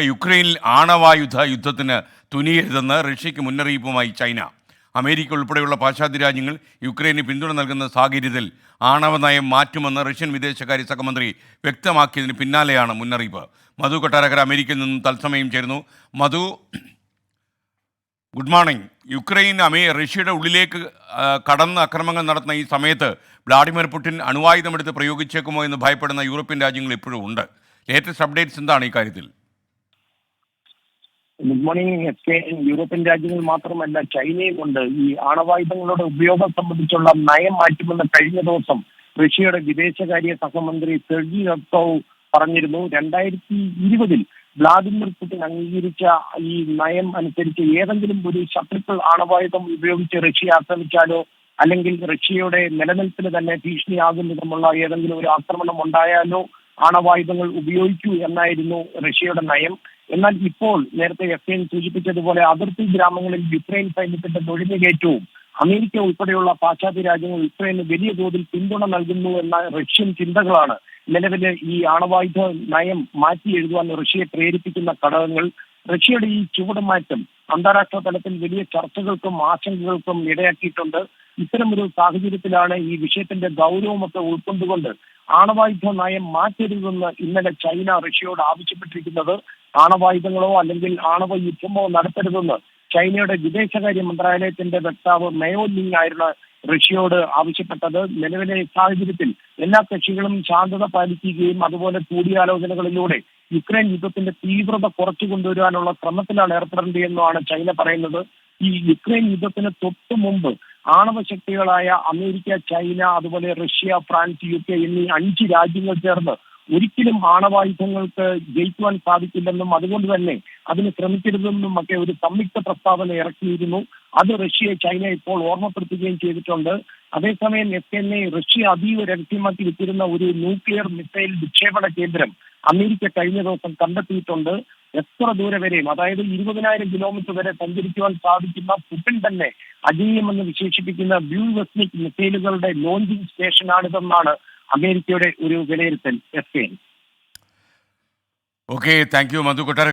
യുക്രൈനിൽ ആണവായുധ യുദ്ധത്തിന് തുനിയരുതെന്ന് റഷ്യയ്ക്ക് മുന്നറിയിപ്പുമായി ചൈന. അമേരിക്ക ഉൾപ്പെടെയുള്ള പാശ്ചാത്യ രാജ്യങ്ങൾ യുക്രൈന് പിന്തുണ നൽകുന്ന സാഹചര്യത്തിൽ ആണവ നയം മാറ്റുമെന്ന് റഷ്യൻ വിദേശകാര്യ സഹമന്ത്രി വ്യക്തമാക്കിയതിന് പിന്നാലെയാണ് മുന്നറിയിപ്പ്. മധു കൊട്ടാരക്കര അമേരിക്കയിൽ നിന്നും തത്സമയം ചേരുന്നു. മധു, ഗുഡ് മോർണിംഗ്. യുക്രൈൻ റഷ്യയുടെ ഉള്ളിലേക്ക് കടന്ന് അക്രമങ്ങൾ നടത്തുന്ന ഈ സമയത്ത് വ്ളാഡിമിർ പുടിൻ അണുവായുധമെടുത്ത് പ്രയോഗിച്ചേക്കുമോ എന്ന് ഭയപ്പെടുന്ന യൂറോപ്യൻ രാജ്യങ്ങൾ ഇപ്പോഴും ഉണ്ട്. ലേറ്റസ്റ്റ് അപ്ഡേറ്റ്സ് എന്താണ് ഈ കാര്യത്തിൽ? Good morning. യൂറോപ്യൻ രാജ്യങ്ങൾ മാത്രമല്ല ചൈനയും ഉണ്ട്. ഈ ആണവായുധങ്ങളുടെ ഉപയോഗം സംബന്ധിച്ചുള്ള നയം മാറ്റുമെന്ന് കഴിഞ്ഞ ദിവസം റഷ്യയുടെ വിദേശകാര്യ സഹമന്ത്രി സെർജി റബ്കോവ് പറഞ്ഞിരുന്നു. 2020 വ്ളാഡിമിർ പുടിൻ അംഗീകരിച്ച ഈ നയം അനുസരിച്ച് ഏതെങ്കിലും ഒരു ശത്രുക്കൾ ആണവായുധം ഉപയോഗിച്ച് റഷ്യ ആക്രമിച്ചാലോ അല്ലെങ്കിൽ റഷ്യയുടെ നിലനിൽപ്പിന് തന്നെ ഭീഷണിയാകും വിധമുള്ള ഏതെങ്കിലും ഒരു ആക്രമണം ഉണ്ടായാലോ ആണവായുധങ്ങൾ ഉപയോഗിക്കൂ എന്നായിരുന്നു റഷ്യയുടെ നയം. എന്നാൽ ഇപ്പോൾ നേരത്തെ സൂചിപ്പിച്ചതുപോലെ അതിർത്തി ഗ്രാമങ്ങളിൽ യുക്രൈൻ സൈന്യത്തിന്റെ നുഴഞ്ഞുകയറ്റവും അമേരിക്ക ഉൾപ്പെടെയുള്ള പാശ്ചാത്യ രാജ്യങ്ങൾ യുക്രൈന് വലിയ തോതിൽ പിന്തുണ നൽകുന്നു എന്ന റഷ്യൻ ചിന്തകളാണ് നിലവിലെ ഈ ആണവായുധ നയം മാറ്റി എഴുതുവാൻ റഷ്യയെ പ്രേരിപ്പിക്കുന്ന ഘടകങ്ങൾ. റഷ്യയുടെ ഈ ചുവടുമാറ്റം അന്താരാഷ്ട്ര തലത്തിൽ വലിയ ചർച്ചകൾക്കും ആശങ്കകൾക്കും ഇടയാക്കിയിട്ടുണ്ട്. ഇത്തരമൊരു സാഹചര്യത്തിലാണ് ഈ വിഷയത്തിന്റെ ഗൗരവമൊക്കെ ഉൾക്കൊണ്ടുകൊണ്ട് ആണവായുധ നയം മാറ്റരുതെന്ന് ഇന്നലെ ചൈന റഷ്യയോട് ആവശ്യപ്പെട്ടിരിക്കുന്നത്. ആണവായുധങ്ങളോ അല്ലെങ്കിൽ ആണവ യുദ്ധമോ നടത്തരുതെന്ന് ചൈനയുടെ വിദേശകാര്യ മന്ത്രാലയത്തിന്റെ വക്താവ് മയോ ലിങ് ആയിരുന്നു റഷ്യയോട് ആവശ്യപ്പെട്ടത്. നിലവിലെ സാഹചര്യത്തിൽ എല്ലാ കക്ഷികളും ശാന്തത പാലിക്കുകയും അതുപോലെ കൂടിയാലോചനകളിലൂടെ യുക്രൈൻ യുദ്ധത്തിന്റെ തീവ്രത കുറച്ചു കൊണ്ടുവരാനുള്ള ശ്രമത്തിലാണ് ഏർപ്പെടേണ്ടതെന്നാണ് ചൈന പറയുന്നത്. ഈ യുക്രൈൻ യുദ്ധത്തിന് തൊട്ടു മുമ്പ് ആണവ ശക്തികളായ അമേരിക്ക, ചൈന, അതുപോലെ റഷ്യ, ഫ്രാൻസ്, UK എന്നീ 5 രാജ്യങ്ങൾ ചേർന്ന് ഒരിക്കലും ആണവായുധങ്ങൾക്ക് ജയിക്കുവാൻ സാധിക്കില്ലെന്നും അതുകൊണ്ട് തന്നെ അതിന് ശ്രമിക്കരുതെന്നും ഒക്കെ ഒരു സംയുക്ത പ്രസ്താവന ഇറക്കിയിരുന്നു. അത് റഷ്യയെ ചൈന ഇപ്പോൾ ഓർമ്മപ്പെടുത്തുകയും ചെയ്തിട്ടുണ്ട്. അതേസമയം റഷ്യ അതീവ രഹസ്യമാക്കി വെച്ചിരുന്ന ഒരു ന്യൂക്ലിയർ മിസൈൽ വിക്ഷേപണ കേന്ദ്രം അമേരിക്ക കഴിഞ്ഞ ദിവസം കണ്ടെത്തിയിട്ടുണ്ട്. എത്ര ദൂരെ വരെയും, അതായത് 20,000 കിലോമീറ്റർ വരെ സഞ്ചരിക്കുവാൻ സാധിക്കുന്ന പുടിൻ തന്നെ അജീയമെന്ന് വിശേഷിപ്പിക്കുന്ന വ്യൂവെസ്നിക് മിസൈലുകളുടെ ലോഞ്ചിങ് സ്റ്റേഷനാണിതെന്നാണ് അമേരിക്കയുടെ ഒരു വിലയിരുത്തൽ. ഓക്കെ, താങ്ക് യു മധു കൊട്ടാര.